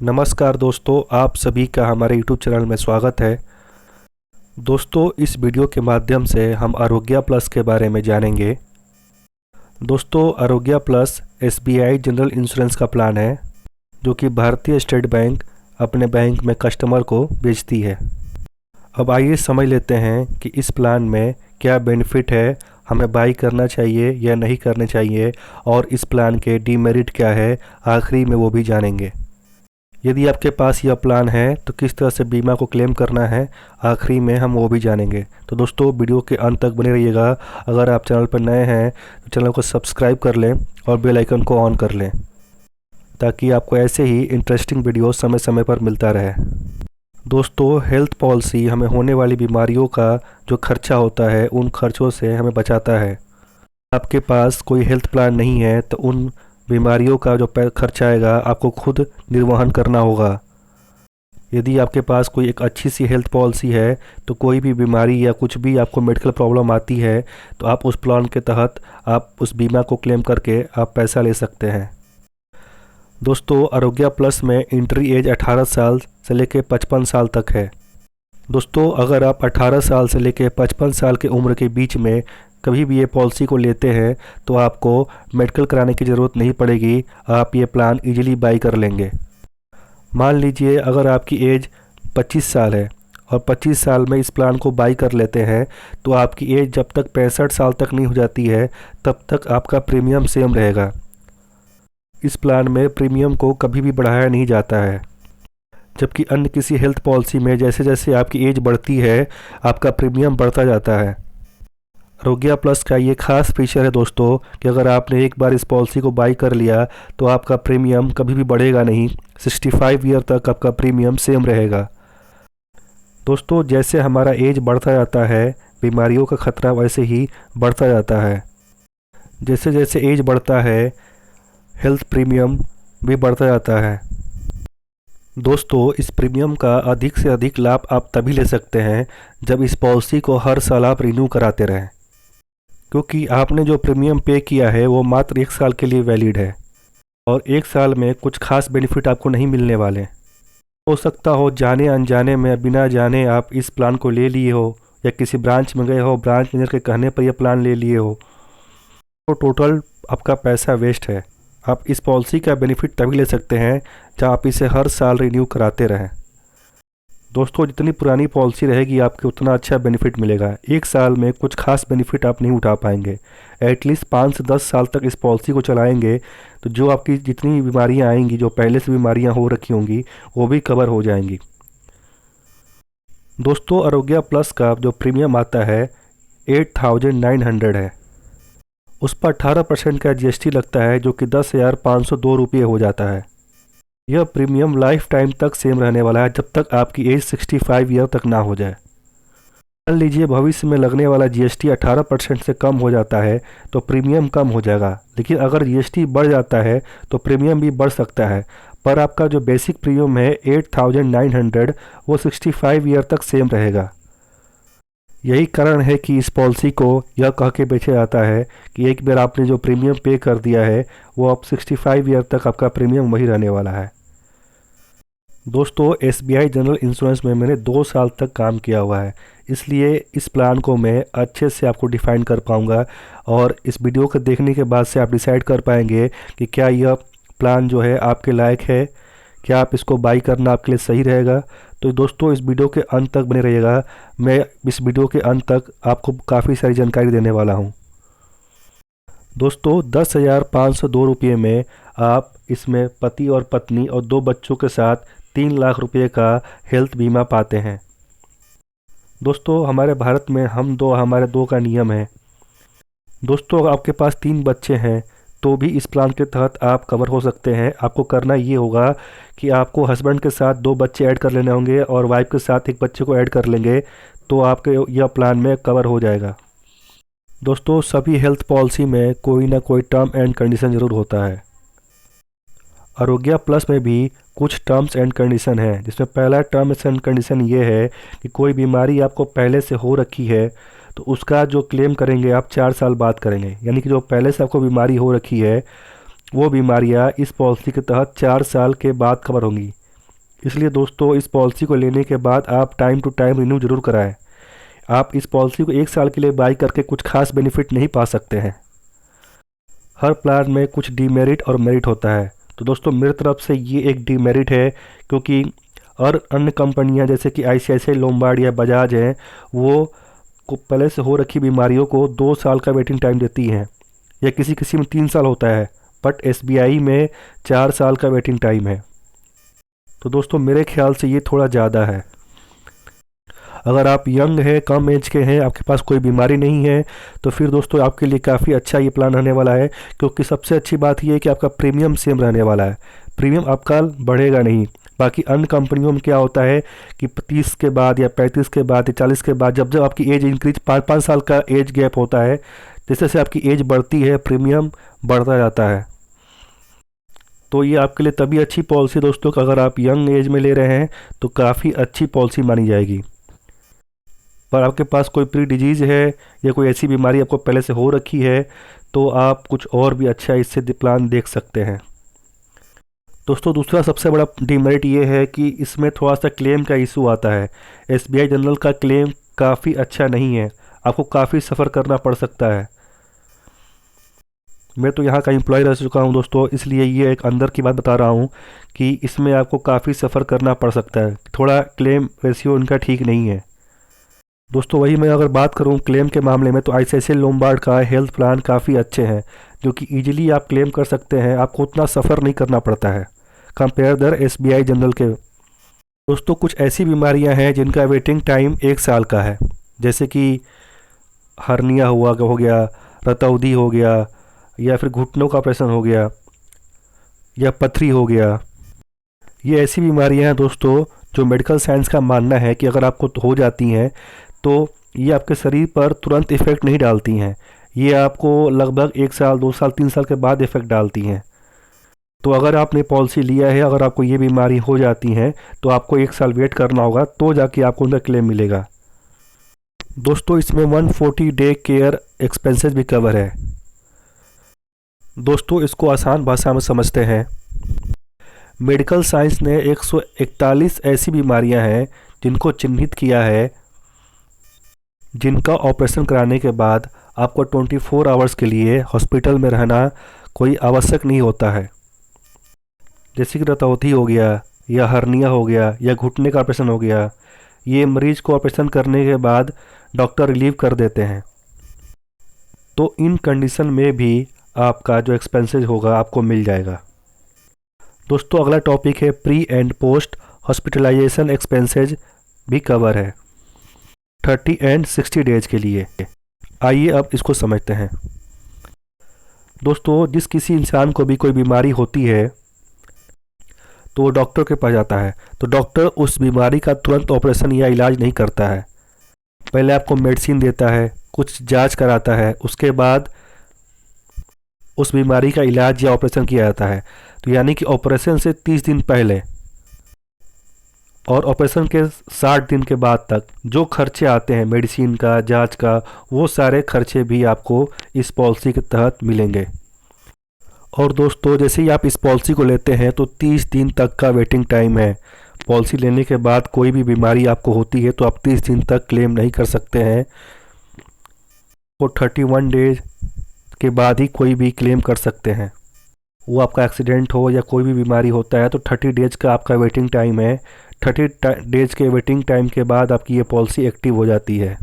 नमस्कार दोस्तों, आप सभी का हमारे YouTube चैनल में स्वागत है। दोस्तों, इस वीडियो के माध्यम से हम आरोग्य प्लस के बारे में जानेंगे। दोस्तों, आरोग्य प्लस SBI जनरल इंश्योरेंस का प्लान है जो कि भारतीय स्टेट बैंक अपने बैंक में कस्टमर को बेचती है। अब आइए समझ लेते हैं कि इस प्लान में क्या बेनिफिट है, हमें बाई करना चाहिए या नहीं करना चाहिए, और इस प्लान के डीमेरिट क्या है, आखिरी में वो भी जानेंगे। यदि आपके पास यह प्लान है तो किस तरह से बीमा को क्लेम करना है, आखिरी में हम वो भी जानेंगे। तो दोस्तों, वीडियो के अंत तक बने रहिएगा। अगर आप चैनल पर नए हैं तो चैनल को सब्सक्राइब कर लें और बेल आइकन को ऑन कर लें ताकि आपको ऐसे ही इंटरेस्टिंग वीडियो समय समय पर मिलता रहे। दोस्तों, हेल्थ पॉलिसी हमें होने वाली बीमारियों का जो खर्चा होता है उन खर्चों से हमें बचाता है। आपके पास कोई हेल्थ प्लान नहीं है तो उन बीमारियों का जो खर्चा आएगा आपको खुद निर्वहन करना होगा। यदि आपके पास कोई एक अच्छी सी हेल्थ पॉलिसी है तो कोई भी बीमारी या कुछ भी आपको मेडिकल प्रॉब्लम आती है तो आप उस प्लान के तहत आप उस बीमा को क्लेम करके आप पैसा ले सकते हैं। दोस्तों, आरोग्य प्लस में एंट्री एज 18 साल से लेकर 55 साल तक है। दोस्तों, अगर आप 18 साल से लेकर 55 साल की उम्र के बीच में कभी भी ये पॉलिसी को लेते हैं तो आपको मेडिकल कराने की ज़रूरत नहीं पड़ेगी, आप ये प्लान इजीली बाई कर लेंगे। मान लीजिए अगर आपकी एज 25 साल है और 25 साल में इस प्लान को बाई कर लेते हैं तो आपकी एज जब तक 65 साल तक नहीं हो जाती है तब तक आपका प्रीमियम सेम रहेगा। इस प्लान में प्रीमियम को कभी भी बढ़ाया नहीं जाता है, जबकि अन्य किसी हेल्थ पॉलिसी में जैसे जैसे आपकी एज बढ़ती है आपका प्रीमियम बढ़ता जाता है। आरोग्य प्लस का ये खास फीचर है दोस्तों कि अगर आपने एक बार इस पॉलिसी को बाई कर लिया तो आपका प्रीमियम कभी भी बढ़ेगा नहीं, 65 ईयर तक आपका प्रीमियम सेम रहेगा। दोस्तों, जैसे हमारा एज बढ़ता जाता है बीमारियों का खतरा वैसे ही बढ़ता जाता है। जैसे जैसे एज बढ़ता है हेल्थ प्रीमियम भी बढ़ता जाता है। दोस्तों, इस प्रीमियम का अधिक से अधिक लाभ आप तभी ले सकते हैं जब इस पॉलिसी को हर साल आप रिन्यू कराते रहें, क्योंकि आपने जो प्रीमियम पे किया है वो मात्र 1 साल के लिए वैलिड है और 1 साल में कुछ खास बेनिफिट आपको नहीं मिलने वाले। हो सकता हो जाने अनजाने में बिना जाने आप इस प्लान को ले लिए हो या किसी ब्रांच में गए हो, ब्रांच मैनेजर के कहने पर यह प्लान ले लिए हो, तो टोटल आपका पैसा वेस्ट है। आप इस पॉलिसी का बेनिफिट तभी ले सकते हैं जब आप इसे हर साल रिन्यू कराते रहें। दोस्तों, जितनी पुरानी पॉलिसी रहेगी आपको उतना अच्छा बेनिफिट मिलेगा। 1 साल में कुछ खास बेनिफिट आप नहीं उठा पाएंगे। एटलीस्ट 5 से 10 साल तक इस पॉलिसी को चलाएंगे तो जो आपकी जितनी बीमारियां आएंगी, जो पहले से बीमारियां हो रखी होंगी, वो भी कवर हो जाएंगी। दोस्तों, आरोग्य प्लस का जो प्रीमियम आता है 8900 है। उस पर 18% का GST लगता है जो कि 10,502 रुपये हो जाता है। यह प्रीमियम लाइफ टाइम तक सेम रहने वाला है जब तक आपकी एज 65 ईयर तक ना हो जाए। मान लीजिए भविष्य में लगने वाला GST 18% से कम हो जाता है तो प्रीमियम कम हो जाएगा, लेकिन अगर GST बढ़ जाता है तो प्रीमियम भी बढ़ सकता है, पर आपका जो बेसिक प्रीमियम है 8900 वो 65 ईयर तक सेम रहेगा। यही कारण है कि इस पॉलिसी को यह कह के बेचा जाता है कि एक बार आपने जो प्रीमियम पे कर दिया है वो अब 65 ईयर तक आपका प्रीमियम वही रहने वाला है। दोस्तों, SBI जनरल इंश्योरेंस में मैंने 2 साल तक काम किया हुआ है, इसलिए इस प्लान को मैं अच्छे से आपको डिफ़ाइन कर पाऊँगा और इस वीडियो को देखने के बाद से आप डिसाइड कर पाएंगे कि क्या यह प्लान जो है आपके लायक है, क्या आप इसको बाई करना आपके लिए सही रहेगा। तो दोस्तों, इस वीडियो के अंत तक बने रहिएगा। मैं इस वीडियो के अंत तक आपको काफ़ी सारी जानकारी देने वाला हूं। दोस्तों, 10,502 रुपये में आप इसमें पति और पत्नी और 2 बच्चों के साथ 3 लाख रुपये का हेल्थ बीमा पाते हैं। दोस्तों, हमारे भारत में हमारे दो का नियम है। दोस्तों, अगर आपके पास 3 बच्चे हैं तो भी इस प्लान के तहत आप कवर हो सकते हैं। आपको करना ये होगा कि आपको हस्बैंड के साथ 2 बच्चे ऐड कर लेने होंगे और वाइफ के साथ 1 बच्चे को ऐड कर लेंगे तो आपके यह प्लान में कवर हो जाएगा। दोस्तों, सभी हेल्थ पॉलिसी में कोई ना कोई टर्म एंड कंडीशन ज़रूर होता है। आरोग्य प्लस में भी कुछ टर्म्स एंड कंडीशन हैं, जिसमें पहला टर्म्स एंड कंडीशन ये है कि कोई बीमारी आपको पहले से हो रखी है तो उसका जो क्लेम करेंगे आप 4 साल बाद करेंगे। यानी कि जो पहले से आपको बीमारी हो रखी है वो बीमारियां इस पॉलिसी के तहत 4 साल के बाद कवर होंगी। इसलिए दोस्तों इस पॉलिसी को लेने के बाद आप टाइम टू टाइम रिन्यू जरूर कराएं। आप इस पॉलिसी को 1 साल के लिए बाई करके कुछ खास बेनिफिट नहीं पा सकते हैं। हर प्लान में कुछ डीमेरिट और मेरिट होता है। तो दोस्तों मेरी तरफ से ये एक डीमेरिट है, क्योंकि और अन्य कंपनियां जैसे कि आईसीआईसीआई लोम्बार्ड या बजाज हैं, वो को पहले से हो रखी बीमारियों को 2 साल का वेटिंग टाइम देती हैं, या किसी किसी में 3 साल होता है, बट एसबीआई में 4 साल का वेटिंग टाइम है। तो दोस्तों मेरे ख्याल से ये थोड़ा ज़्यादा है। अगर आप यंग हैं, कम एज के हैं, आपके पास कोई बीमारी नहीं है, तो फिर दोस्तों आपके लिए काफ़ी अच्छा ये प्लान रहने वाला है, क्योंकि सबसे अच्छी बात ये है कि आपका प्रीमियम सेम रहने वाला है। प्रीमियम आपका बढ़ेगा नहीं। बाकी अन्य कंपनियों में क्या होता है कि 30 के बाद या 35 के बाद या 40 के बाद जब जब आपकी एज इंक्रीज 5-5 साल का एज गैप होता है, जैसे जैसे आपकी एज बढ़ती है प्रीमियम बढ़ता जाता है। तो ये आपके लिए तभी अच्छी पॉलिसी दोस्तों कि अगर आप यंग एज में ले रहे हैं तो काफ़ी अच्छी पॉलिसी मानी जाएगी। पर आपके पास कोई प्री डिजीज़ है या कोई ऐसी बीमारी आपको पहले से हो रखी है, तो आप कुछ और भी अच्छा इससे प्लान देख सकते हैं। दोस्तों दूसरा सबसे बड़ा डिमेरिट ये है कि इसमें थोड़ा सा क्लेम का इशू आता है। एसबीआई जनरल का क्लेम काफ़ी अच्छा नहीं है, आपको काफ़ी सफ़र करना पड़ सकता है। मैं तो यहाँ का एम्प्लॉय रह चुका हूँ दोस्तों, इसलिए ये एक अंदर की बात बता रहा हूँ कि इसमें आपको काफ़ी सफ़र करना पड़ सकता है। थोड़ा क्लेम रेशियो इनका ठीक नहीं है दोस्तों। वही मैं अगर बात करूँ क्लेम के मामले में, तो आईसीआईसीआई लोम्बार्ड का हेल्थ प्लान काफ़ी अच्छे हैं, जो कि ईजिली आप क्लेम कर सकते हैं, आपको उतना सफ़र नहीं करना पड़ता है कंपेयर दर एसबीआई जनरल के। दोस्तों कुछ ऐसी बीमारियां हैं जिनका वेटिंग टाइम 1 साल का है, जैसे कि हर्निया हो गया, रतौदी हो गया, या फिर घुटनों का ऑपरेशन हो गया, या पथरी हो गया। ये ऐसी बीमारियां हैं दोस्तों जो मेडिकल साइंस का मानना है कि अगर आपको हो जाती हैं तो ये आपके शरीर पर तुरंत इफ़ेक्ट नहीं डालती हैं, ये आपको लगभग 1 साल 2 साल 3 साल के बाद इफ़ेक्ट डालती हैं। तो अगर आपने पॉलिसी लिया है, अगर आपको ये बीमारी हो जाती है तो आपको 1 साल वेट करना होगा, तो जाके आपको उनका क्लेम मिलेगा। दोस्तों इसमें 140 डे केयर एक्सपेंसेस भी कवर है। दोस्तों इसको आसान भाषा में समझते हैं। मेडिकल साइंस ने 141 ऐसी बीमारियां हैं जिनको चिन्हित किया है, जिनका ऑपरेशन कराने के बाद आपको 24 आवर्स के लिए हॉस्पिटल में रहना कोई आवश्यक नहीं होता है। जैसे कि रतौती हो गया, या हर्निया हो गया, या घुटने का ऑपरेशन हो गया, ये मरीज को ऑपरेशन करने के बाद डॉक्टर रिलीव कर देते हैं। तो इन कंडीशन में भी आपका जो एक्सपेंसेस होगा आपको मिल जाएगा। दोस्तों अगला टॉपिक है pre and post hospitalization expenses भी कवर है 30 एंड 60 डेज के लिए। आइए अब इसको समझते हैं। दोस्तों जिस किसी इंसान को भी कोई बीमारी होती है तो वो डॉक्टर के पास जाता है, तो डॉक्टर उस बीमारी का तुरंत ऑपरेशन या इलाज नहीं करता है। पहले आपको मेडिसिन देता है, कुछ जांच कराता है, उसके बाद उस बीमारी का इलाज या ऑपरेशन किया जाता है। तो यानी कि ऑपरेशन से 30 दिन पहले और ऑपरेशन के 60 दिन के बाद तक जो खर्चे आते हैं मेडिसिन का, जांच का, वो सारे खर्चे भी आपको इस पॉलिसी के तहत मिलेंगे। और दोस्तों जैसे ही आप इस पॉलिसी को लेते हैं तो 30 दिन तक का वेटिंग टाइम है। पॉलिसी लेने के बाद कोई भी बीमारी आपको होती है तो आप 30 दिन तक क्लेम नहीं कर सकते हैं, वो 31 डेज के बाद ही कोई भी क्लेम कर सकते हैं। वो आपका एक्सीडेंट हो या कोई भी बीमारी होता है तो 30 डेज का आपका वेटिंग टाइम है। 30 डेज के वेटिंग टाइम के बाद आपकी ये पॉलिसी एक्टिव हो जाती है।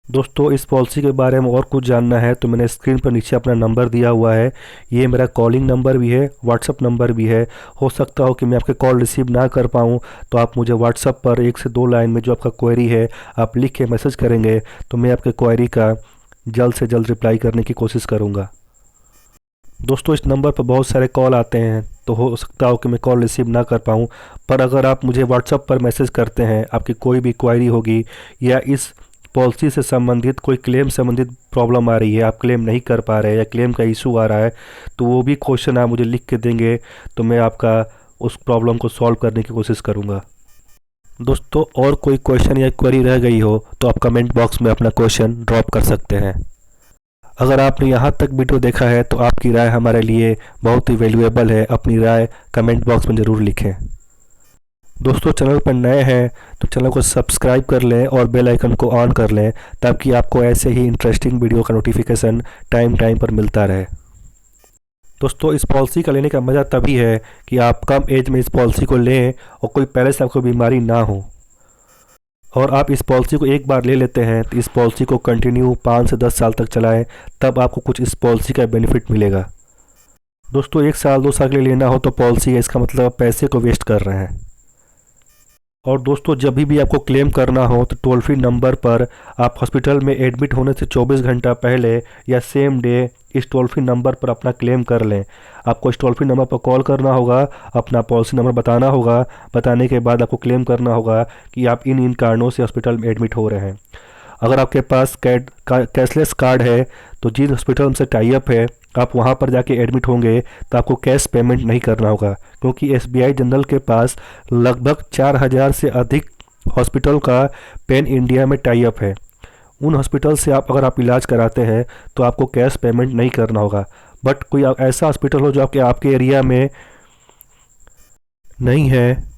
दोस्तों इस पॉलिसी के बारे में और कुछ जानना है तो मैंने स्क्रीन पर नीचे अपना नंबर दिया हुआ है, ये मेरा कॉलिंग नंबर भी है, व्हाट्सअप नंबर भी है। हो सकता हो कि मैं आपके कॉल रिसीव ना कर पाऊँ, तो आप मुझे व्हाट्सअप पर 1 से 2 लाइन में जो आपका क्वेरी है आप लिख के मैसेज करेंगे तो मैं आपके क्वेरी का जल्द से जल्द रिप्लाई करने की कोशिश करूँगा। दोस्तों इस नंबर पर बहुत सारे कॉल आते हैं तो हो सकता हो कि मैं कॉल रिसीव ना कर पाऊँ, पर अगर आप मुझे व्हाट्सएप पर मैसेज करते हैं, आपकी कोई भी क्वायरी होगी या इस पॉलिसी से संबंधित कोई क्लेम संबंधित प्रॉब्लम आ रही है, आप क्लेम नहीं कर पा रहे हैं या क्लेम का इशू आ रहा है, तो वो भी क्वेश्चन आप मुझे लिख के देंगे तो मैं आपका उस प्रॉब्लम को सॉल्व करने की कोशिश करूँगा। दोस्तों और कोई क्वेश्चन या क्वेरी रह गई हो तो आप कमेंट बॉक्स में अपना क्वेश्चन ड्रॉप कर सकते हैं। अगर आपने यहाँ तक वीडियो देखा है तो आपकी राय हमारे लिए बहुत ही वैल्यूएबल है। अपनी राय कमेंट बॉक्स में ज़रूर लिखें। दोस्तों चैनल पर नए हैं तो चैनल को सब्सक्राइब कर लें और बेल आइकन को ऑन कर लें, ताकि आपको ऐसे ही इंटरेस्टिंग वीडियो का नोटिफिकेशन टाइम टाइम पर मिलता रहे। दोस्तों इस पॉलिसी का लेने का मज़ा तभी है कि आप कम एज में इस पॉलिसी को लें और कोई पहले से आपको बीमारी ना हो, और आप इस पॉलिसी को एक बार ले लेते हैं तो इस पॉलिसी को कंटिन्यू 5 से 10 साल तक चलाएं, तब आपको कुछ इस पॉलिसी का बेनिफिट मिलेगा। दोस्तों 1 साल 2 साल के लिए लेना हो तो पॉलिसी है, इसका मतलब आप पैसे को वेस्ट कर रहे हैं। और दोस्तों जब भी आपको क्लेम करना हो तो टोल फ्री नंबर पर आप हॉस्पिटल में एडमिट होने से 24 घंटा पहले या सेम डे इस टोल फ्री नंबर पर अपना क्लेम कर लें। आपको इस टोल फ्री नंबर पर कॉल करना होगा, अपना पॉलिसी नंबर बताना होगा, बताने के बाद आपको क्लेम करना होगा कि आप इन इन कारणों से हॉस्पिटल में एडमिट हो रहे हैं। अगर आपके पास कैशलेस कार्ड है तो जिस हॉस्पिटल से टाई अप है आप वहां पर जाके एडमिट होंगे तो आपको कैश पेमेंट नहीं करना होगा, क्योंकि एसबीआई जनरल के पास लगभग 4000 से अधिक हॉस्पिटल का पैन इंडिया में टाई अप है। उन हॉस्पिटल से अगर आप इलाज कराते हैं तो आपको कैश पेमेंट नहीं करना होगा। बट कोई ऐसा हॉस्पिटल हो जो आपके एरिया में नहीं है